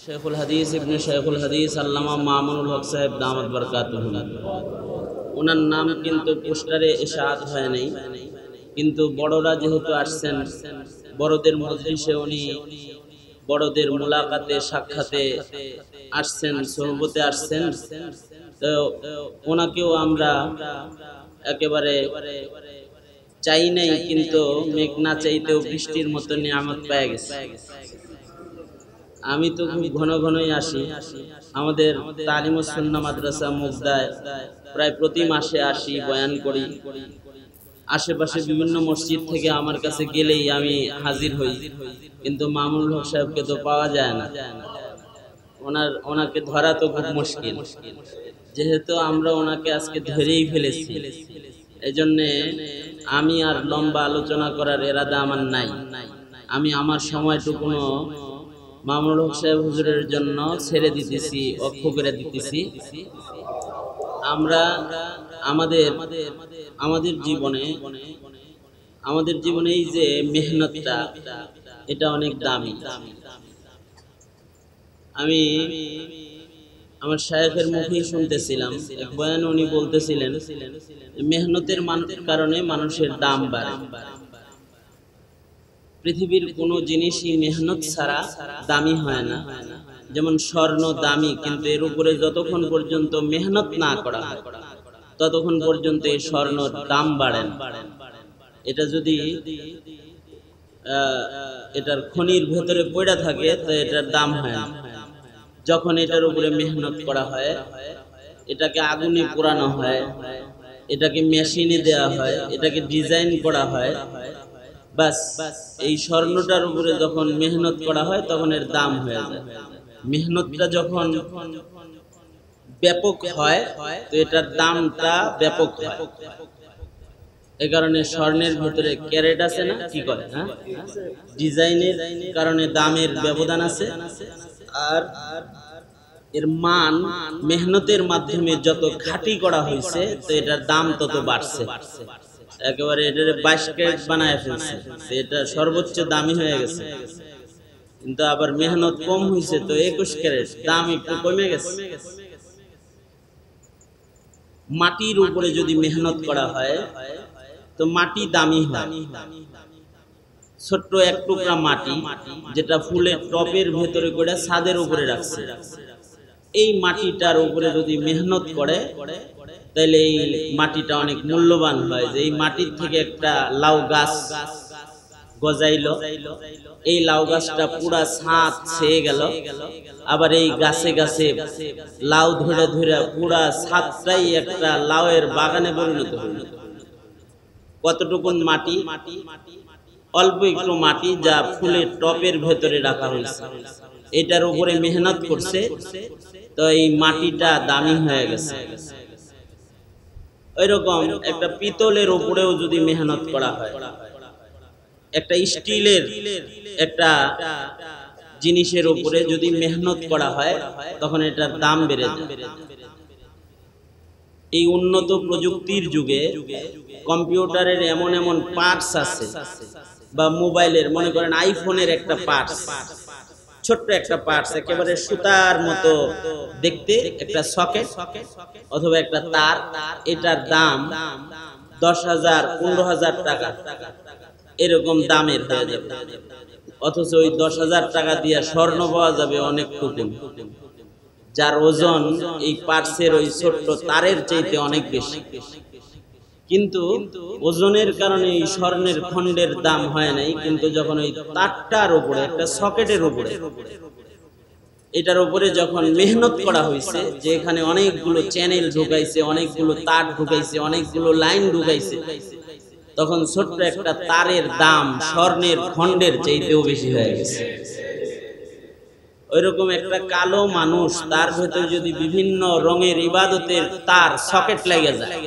शेखुल हदीस इब्न शेखुल हदीस अल्लामा मामुनुल हक साहेब दामत बरकातुहु ওনার নাম কিন্তু পোস্টারে ইশাআত হয় নাই, কিন্তু বড়রা যেহেতু আসছেন, বড়দের মজলিসে উনি বড়দের মুলাকাতে সাক্ষাতে আসছেন, সোহবতে আসছেন, তো ওনাকেও আমরা একেবারে চাই নাই, কিন্তু মেঘ না চাইতেও বৃষ্টির মতো নিয়ামত পেয়ে গেছে। আমি তো খুব ঘন ঘনই আসি, আমাদের তালিমুস সুন্নাহ মাদ্রাসা মুগদায় প্রায় প্রতি মাসে আসি, বয়ান করি। আশেপাশে বিভিন্ন মসজিদ থেকে আমার কাছে গেলেই আমি হাজির হই, কিন্তু মামুনুল হক সাহেবকে তো পাওয়া যায় না। ওনাকে ধরা তো খুব মুশকিল, যেহেতু আমরা ওনাকে আজকে ধরেই ফেলেছি। এজন্যে আমি আর লম্বা আলোচনা করার এরাদা আমার নাই। আমি আমার সময়টুকুনো মামুনুল হক সাহেব হুজুরের জন্য ছেড়ে দিতেছি, অক্ষ করে দিতেছি। আমরা আমাদের জীবনে এই যে মেহনতটা, এটা অনেক দামি। আমি আমার শায়েখের মুখেই শুনতেছিলাম, এক বয়ানে উনি বলতেছিলেন মেহনতের কারণে মানুষের দাম বাড়ে। পৃথিবীর কোনো জিনিসই মেহনত ছাড়া দামি হয় না। যেমন স্বর্ণ দামি, কিন্তু এর উপরে যতক্ষণ পর্যন্ত মেহনত না করা হয় ততক্ষণ পর্যন্ত এই স্বর্ণর দাম বাড়ে না। এটা যদি এটার খনির ভেতরে পড়ে থাকে তো এটার দাম হয় না। যখন এটার উপরে মেহনত করা হয়, এটাকে আগুনে পোড়ানো হয়, এটাকে মেশিনে দেওয়া হয়, এটাকে ডিজাইন করা হয়, বাস এই স্বর্ণটার উপরে যখন মেহনত করা হয় তখন এর দাম হয়ে যায়। মেহনতটা যখন ব্যাপক হয় তো এটার দামটা ব্যাপক হয়। এই কারণে স্বর্ণের ভিতরে ক্যারেট আছে না, কি করে, হ্যাঁ, ডিজাইনের কারণে দামের ব্যবধান আছে। আর এর মান মেহনতের মাধ্যমে যত খাঁটি করা হয়েছে তো এটার দাম তত বাড়ছে। একেবারে এটারে 22 ক্যারেট বানায় ফেলছে, এটা সর্বোচ্চ দামি হয়ে গেছে। কিন্তু আবার মেহনত কম হয়েছে তো 21 ক্যারেট, দাম একটু কমে গেছে। মাটির উপরে যদি মেহনত করা হয় তো মাটি দামি হয়। ছোট্ট এক টুকরা মাটি যেটা ফুলের টবের ভেতরে করে ছাদের উপরে রাখছে, এই মাটিটার উপরে যদি মেহনত করে তাহলে এই মাটিটা অনেক মূল্যবান হয়। যে এই মাটির থেকে একটা লাউ গাছ গজাইলো, এই লাউ গাছটা পুরা ছাদ ছেয়ে গেল, আবার এই গাছে গাছে লাউ ধরে ধরে পুরা ছাদটাই একটা লাউয়ের বাগানে পরিণত হলো। কতটুকুন মাটি, অল্প একটু মাটি যা ফুলের টবের ভেতরে রাখা হয়েছে, এটার উপরে মেহনত করছে তো এই মাটিটা দামি হয়ে গেছে। ওইরকম একটা পিতলের উপরেও যদি মেহনত করা হয়, একটা স্টিলের একটা জিনিসের উপরে যদি মেহনত করা হয় তখন এটার দাম বেড়ে যায়। এই উন্নত প্রযুক্তির যুগে কম্পিউটারের এমন এমন পার্টস আছে, বা মোবাইলের মনে করেন আইফোনের একটা পার্টস, ছোট্ট একটা পার্টস একেবারে সুতার মতো দেখতে, একটা সকেট অথবা একটা তার, এটার দাম 10,000 15,000 টাকা এরকম দামের হয়ে যাবে। অথচ ওই 10,000 টাকা দিয়ে স্বর্ণ পাওয়া যাবে অনেক টুকুন, যার ওজন এই পার্টসের ওই ছোট্ট তারের চাইতে অনেক বেশি। কিন্তু ওজনের কারণে এই স্বর্ণের খণ্ডের দাম হয় নাই, কিন্তু যখন ওই তারটার উপরে একটা সকেটের উপরে, এটার উপরে যখন মেহনত করা হয়েছে, যে এখানে অনেকগুলো চ্যানেল ঢুকাইছে, অনেকগুলো তার ঢুকাইছে, অনেকগুলো লাইন ঢুকাইছে, তখন ছোট্ট একটা তারের দাম স্বর্ণের খণ্ডের চাইতেও বেশি হয়ে গেছে। ওইরকম একটা কালো মানুষ, তার ভেতরে যদি বিভিন্ন রঙের ইবাদতের তার সকেট লেগে যায়,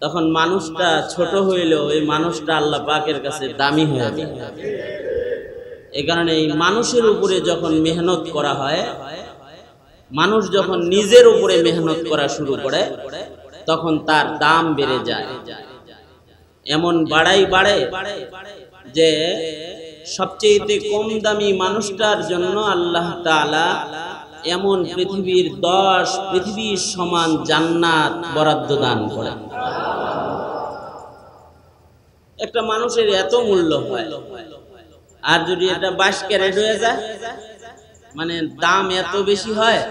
তখন মানুষটা ছোট হইলেও এই মানুষটা আল্লাহ পাকের কাছে দামি হয়ে যায়। এই কারণে এই মানুষের উপরে যখন মেহনত করা হয়, মানুষ যখন নিজের উপরে মেহনত করা শুরু করে তখন তার দাম বেড়ে যায়। এমন বাড়ে যে সবচেয়ে কম দামি মানুষটার জন্য আল্লাহ তাআলা এমন পৃথিবীর 10 পৃথিবীর সমান জান্নাত বরাদ্দ দান করেন। একটা মানুষের এত মূল্য হয়, আর যদি এটা 22 ক্যারেট হয়ে যায়, মানে দাম এত বেশি হয়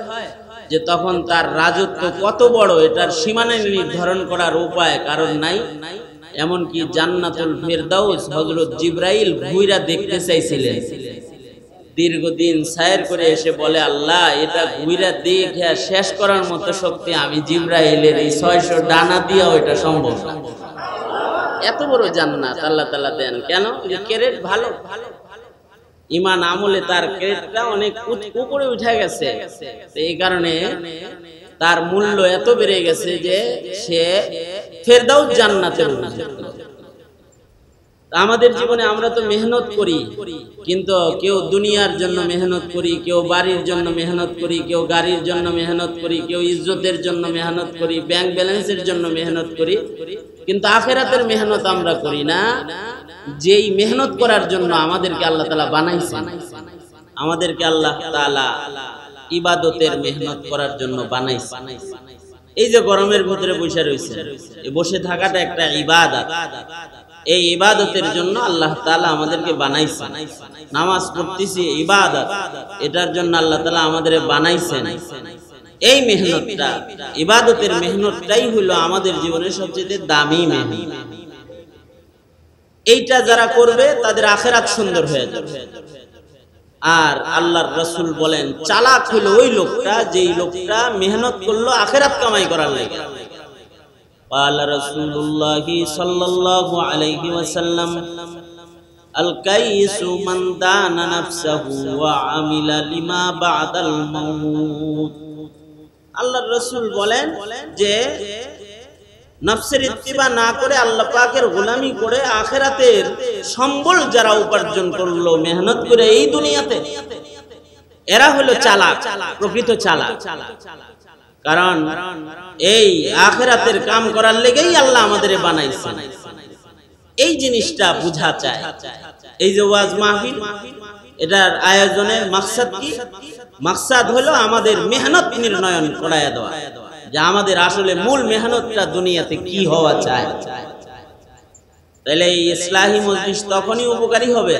যে তখন তার রাজত্ব কত বড় এটার সীমানা নির্ধারণ করার উপায় কারণ নাই। এমনকি জান্নাতুল ফেরদাউস হযরত জিবরাইল ঘুইরা দেখতে চাইছিলেন, দীর্ঘদিন সায়ের করে এসে বলে, আল্লাহ এটা ঘুইরা দেখে শেষ করার মতো শক্তি আমি জিবরাইলের এই 600 ডানা দিয়েও এটা সম্ভব না। এত বড় জান্নাত আল্লাহ তাআলা দেন কেন? ক্যারেট ভালো, ঈমান আমলে তার ক্যারেটটা অনেক উপরে উঠে গেছে, এই কারণে তার মূল্য এত বেড়ে গেছে যে সে ফেরদাউস জান্নাতের উপযুক্ত। আমাদের জীবনে আমরা তো মেহনত করি, কিন্তু কেউ দুনিয়ার জন্য মেহনত করি, কেউ বাড়ির জন্য মেহনত করি, কেউ গাড়ির জন্য মেহনত করি, কেউ ইজ্জতের জন্য মেহনত করি, ব্যাংক ব্যালেন্সের জন্য মেহনত করি, কিন্তু আখিরাতের মেহনত আমরা করি না। যেই মেহনত করার জন্য আমাদেরকে আল্লাহ তাআলা বানাইছেন, আমাদেরকে আল্লাহ তাআলা ইবাদতের মেহনত করার জন্য বানাইছেন। এই যে গরমের ভিতরে বসে রয়েছে, এই বসে থাকাটা একটা ইবাদত। এই ইবাদতের জন্য আল্লাহ তাআলা আমাদেরকে বানাইছেন। নামাজ পড়তেছি ইবাদত, এটার জন্য আল্লাহ তাআলা আমাদের বানাইছেন। এই মেহনতটা, ইবাদতের মেহনতটাই হলো আমাদের জীবনের সবচেয়ে দামি মেহনত। এইটা যারা করবে তাদের আখিরাত সুন্দর হয়ে যাবে। আর আল্লাহর রাসূল বলেন, চালাক হলো ওই লোকটা যেই লোকটা মেহনত করলো আখিরাত কামাই করার লাগে। قال رسول الله صلى الله عليه وسلم الكيس من دان نفسه وعمل لما بعد الموت। আল্লাহর রাসূল বলেন যে নফসের ইত্তিবা না করে আল্লাহ পাকের গোলামি করে আখিরাতের সম্বল যারা উপার্জন করলো মেহনত করে এই দুনিয়াতে, এরা হলো চালাক, প্রকৃত চালাক। কারণ এই আখিরাতের কাম করার লেগেই আল্লাহ আমাদের বানাইছেন। এই জিনিসটা বুঝা চায়। এই যে ওয়াজ মাহফিল, এটার আয়োজনের মাকসাদ কি? মাকসাদ হলো আমাদের মেহনত নির্ণয়ন করায়া দেওয়া, যে আমাদের আসলে মূল মেহনতটা দুনিয়াতে কি হওয়া চায়। তাহলে এই ইসলাহি মজলিস তখনই উপকারী হবে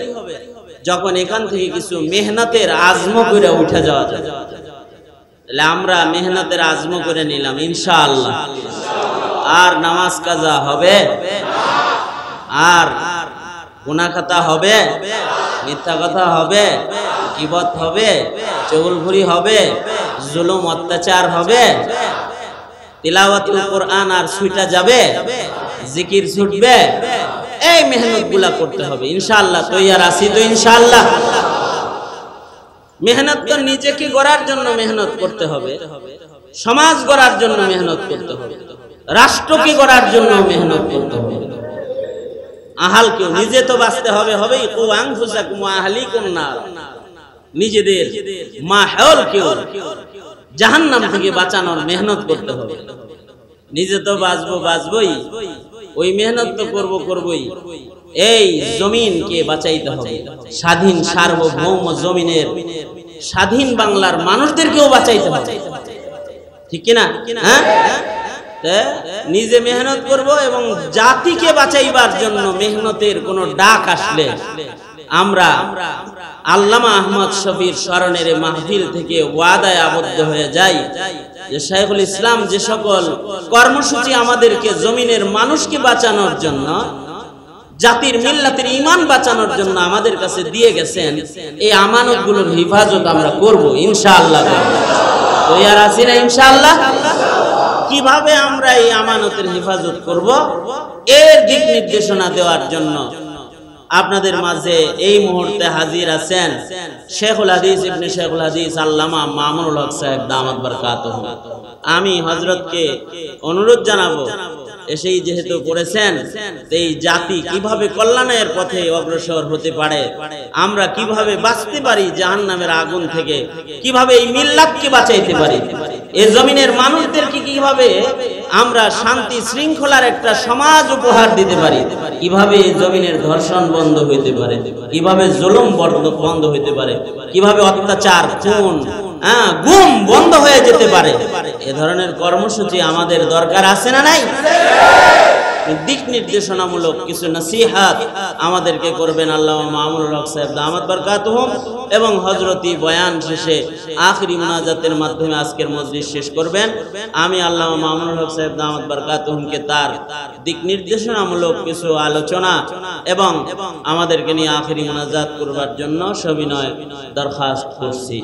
যখন এখান থেকে কিছু মেহনতের আজম করে উঠে যাওয়া যায়। তাহলে আমরা মেহনতের আজম করে নিলাম ইনশাআল্লাহ। আর নামাজ কাজা হবে, আর গুনাহ খাতা হবে, মিথ্যা কথা হবে, গীবত হবে, চগলখুরি হবে, জুলুম অত্যাচার হবে, তিলাওয়াতুল কোরআন আর ছুটা যাবে, জিকির ছুটবে। এই মেহনতগুলা করতে হবে ইনশাআল্লাহ। তৈয়ার আছি তো ইনশাআল্লাহ? মেহনত তো নিজেকে গড়ার জন্য মেহনত করতে হবে, সমাজ গড়ার জন্য মেহনত করতে হবে, রাষ্ট্রকে গড়ার জন্য মেহনত করতে হবে। আহালকেও নিজে তো বাঁচতে হবে, হবেই। কু আনফুসাকুম ওয়া আহলিকুম নার, নিজেদের মাহওয়ালকেও জাহান্নাম থেকে বাঁচানোর মেহনত করতে হবে। নিজে তো বাঁচবই, ওই মেহনত তো করবই। এই জমিনকে বাঁচাইতে হবে, স্বাধীন সার্বভৌম জমিনের স্বাধীন বাংলার মানুষদেরকেও বাঁচাইতে হবে, ঠিক কিনা? হ্যাঁ, নিজে মেহনত করব এবং জাতিকে বাঁচাইবার জন্য মেহনতের কোনো ডাক আসলে আমরা আল্লামা আহমদ শফির স্মরণের মাহফিল থেকে ওয়াদায় আবদ্ধ হয়ে যাই যে শাইখুল ইসলাম যে সকল কর্মসূচি আমাদেরকে জমিনের মানুষকে বাঁচানোর জন্য, জাতির মিল্লাতের ঈমান বাঁচানোর জন্য আমাদের কাছে দিয়ে গেছেন, এই আমানতগুলোর হেফাজত আমরা করব ইনশাআল্লাহ। তৈয়ার আছি না ইনশাআল্লাহ? কিভাবে আমরা এই আমানতের হেফাজত করব, এর দিক নির্দেশনা দেওয়ার জন্য আপনাদের মাঝে এই মুহূর্তে হাজির আছেন শেখুল হাদিস ইবনে শেখুল হাদিস আল্লামা মামুনুল হক সাহেব দামাত বারাকাতুহু। আমি হযরতকে অনুরোধ জানাবো, এসেই যেহেতু করেছেন, এই জাতি কিভাবে কল্যাণের পথে অগ্রসর হতে পারে, আমরা কিভাবে বাঁচতে পারি জাহান্নামের আগুন থেকে, কিভাবে এই মিল্লাতকে বাঁচাইতে পারি, এই জমিনের মানুষদেরকে কিভাবে আমরা শান্তি শৃঙ্খলার একটা সমাজ উপহার দিতে পারি, কিভাবে জমিনের ধর্ষণ বন্ধ হইতে পারে, কিভাবে জুলুম বন্ধ হইতে পারে, কিভাবে অত্যাচার, খুন, গুম বন্ধ হয়ে যেতে পারে। এ ধরনের কর্মসূচি আমাদের দরকার আছে না নাই? দিক নির্দেশনামূলক কিছু নসিহাত আমাদেরকে করবেন আল্লামা মামুনুল হক সাহেব দামাত বরকাতুহুম, এবং হযরতি বয়ান শেষে আখিরি মুনাজাতের মাধ্যমে আজকের মজলিস শেষ করবেন। আমি আল্লামা মামুনুল হক সাহেব দামাত বরকাতুহুমকে তার দিক নির্দেশনামূলক কিছু আলোচনা এবং আমাদেরকে নিয়ে আখিরি মুনাজাত করবার জন্য সবিনয় দরখাস্ত করছি।